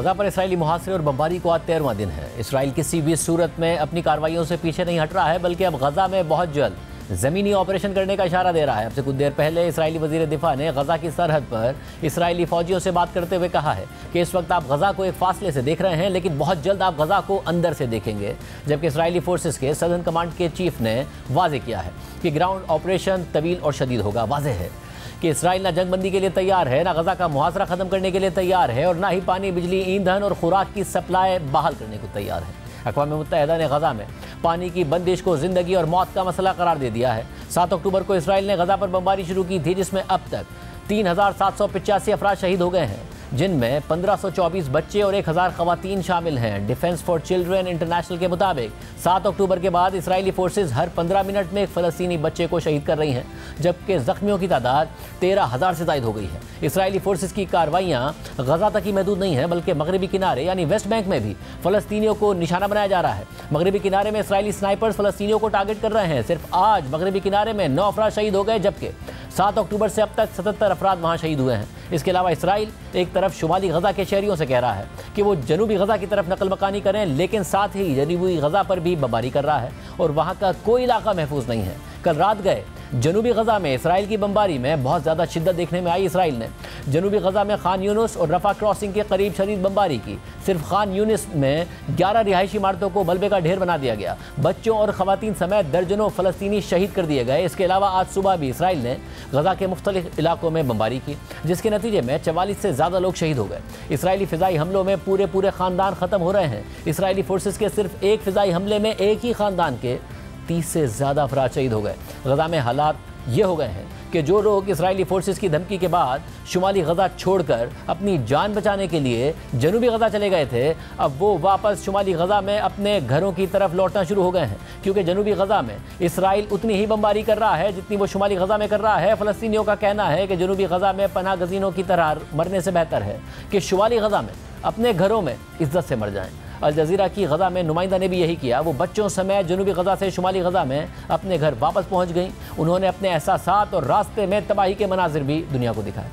गजा पर इसराइली मुहासरे और बमबारी को आज 13वां दिन है। इसराइल किसी भी सूरत में अपनी कार्रवाइयों से पीछे नहीं हट रहा है, बल्कि अब गजा में बहुत जल्द ज़मीनी ऑपरेशन करने का इशारा दे रहा है। अब से कुछ देर पहले इसराइली वज़ीर दिफा ने गजा की सरहद पर इसराइली फौजियों से बात करते हुए कहा है कि इस वक्त आप गजा को एक फासले से देख रहे हैं, लेकिन बहुत जल्द आप गजा को अंदर से देखेंगे। जबकि इसराइली फोर्सेस के सदर्न कमांड के चीफ ने वाजे किया है कि ग्राउंड ऑपरेशन तवील और शदीद होगा। वाजे है कि इसराइल ना जंगबंदी के लिए तैयार है, ना गजा का मुहासरा खत्म करने के लिए तैयार है, और ना ही पानी, बिजली, ईंधन और खुराक की सप्लाई बहाल करने को तैयार है। अक़वाम मुत्तहिदा ने गजा में पानी की बंदिश को जिंदगी और मौत का मसला करार दे दिया है। 7 अक्टूबर को इसराइल ने गजा पर बमबारी शुरू की थी, जिसमें अब तक 3785 अफराद शहीद हो गए हैं, जिनमें 1524 बच्चे और 1000 खवातीन शामिल हैं। डिफेंस फॉर चिल्ड्रन इंटरनेशनल के मुताबिक 7 अक्टूबर के बाद इसराइली फोर्सेज हर 15 मिनट में एक फ़लस्तीनी बच्चे को शहीद कर रही हैं, जबकि ज़ख्मियों की तादाद 13,000 से ज़ायद हो गई है। इसराइली फोर्सेज की कार्रवाइयाँ गजा तक ही महदूद नहीं है, बल्कि मगरबी किनारे यानी वेस्ट बैंक में भी फ़लस्तीनियों को निशाना बनाया जा रहा है। मगरबी किनारे में इसराइली स्नाइपर्स फ़लस्तीनियों को टारगेट कर रहे हैं। सिर्फ आज मगरबी किनारे में 9 अफराद शहीद हो गए, जबकि 7 अक्टूबर से अब तक 77 अफराद वहाँ शहीद हुए हैं। इसके अलावा इसराइल एक तरफ शुमाली गजा के शहरियों से कह रहा है कि वो जनूबी गजा की तरफ नकल मकानी करें, लेकिन साथ ही जनूबी गजा पर भी बमबारी कर रहा है और वहाँ का कोई इलाका महफूज नहीं है। कल रात गए जनूबी गजा में इसराइल की बमबारी में बहुत ज़्यादा शिद्दत देखने में आई। इसराइल ने जनूबी गजा में खान यूनिस और रफा क्रॉसिंग के करीब शदीद बमबारी की। सिर्फ खान यूनिस में 11 रिहायशी इमारतों को मलबे का ढेर बना दिया गया। बच्चों और खवातीन समेत दर्जनों फ़लस्तीनी शहीद कर दिए गए। इसके अलावा आज सुबह भी इसराइल ने गजा के मुख्तलिफ इलाकों में बमबारी की, जिसके नतीजे में 44 से ज़्यादा लोग शहीद हो गए। इसराइली फ़िज़ाई हमलों में पूरे ख़ानदान ख़त्म हो रहे हैं। इसराइली फोर्सेस के सिर्फ एक फ़िज़ाई हमले में एक ही ख़ानदान के 30 से ज़्यादा अफराद शहीद हो गए। गजा में हालात ये हो गए हैं कि जो लोग इसराइली फोर्सेस की धमकी के बाद शुमाली गजा छोड़कर अपनी जान बचाने के लिए जनूबी गजा चले गए थे, अब वो वापस शुमाली गजा में अपने घरों की तरफ लौटना शुरू हो गए हैं, क्योंकि जनूबी गजा में इसराइल उतनी ही बमबारी कर रहा है जितनी वो शुमाली गजा में कर रहा है। फ़लस्तीनियों का कहना है कि जनूबी गजा में पनाह गज़ीनों की तरह मरने से बेहतर है कि शुमाली गजा में अपने घरों में इज्जत से मर जाएं। अल जज़ीरा की गजा में नुमाइंदा ने भी यही किया। वो बच्चों समेत जनूबी गजा से शुमाली गजा में अपने घर वापस पहुंच गईं। उन्होंने अपने एहसासात और रास्ते में तबाही के मनाजिर भी दुनिया को दिखाए।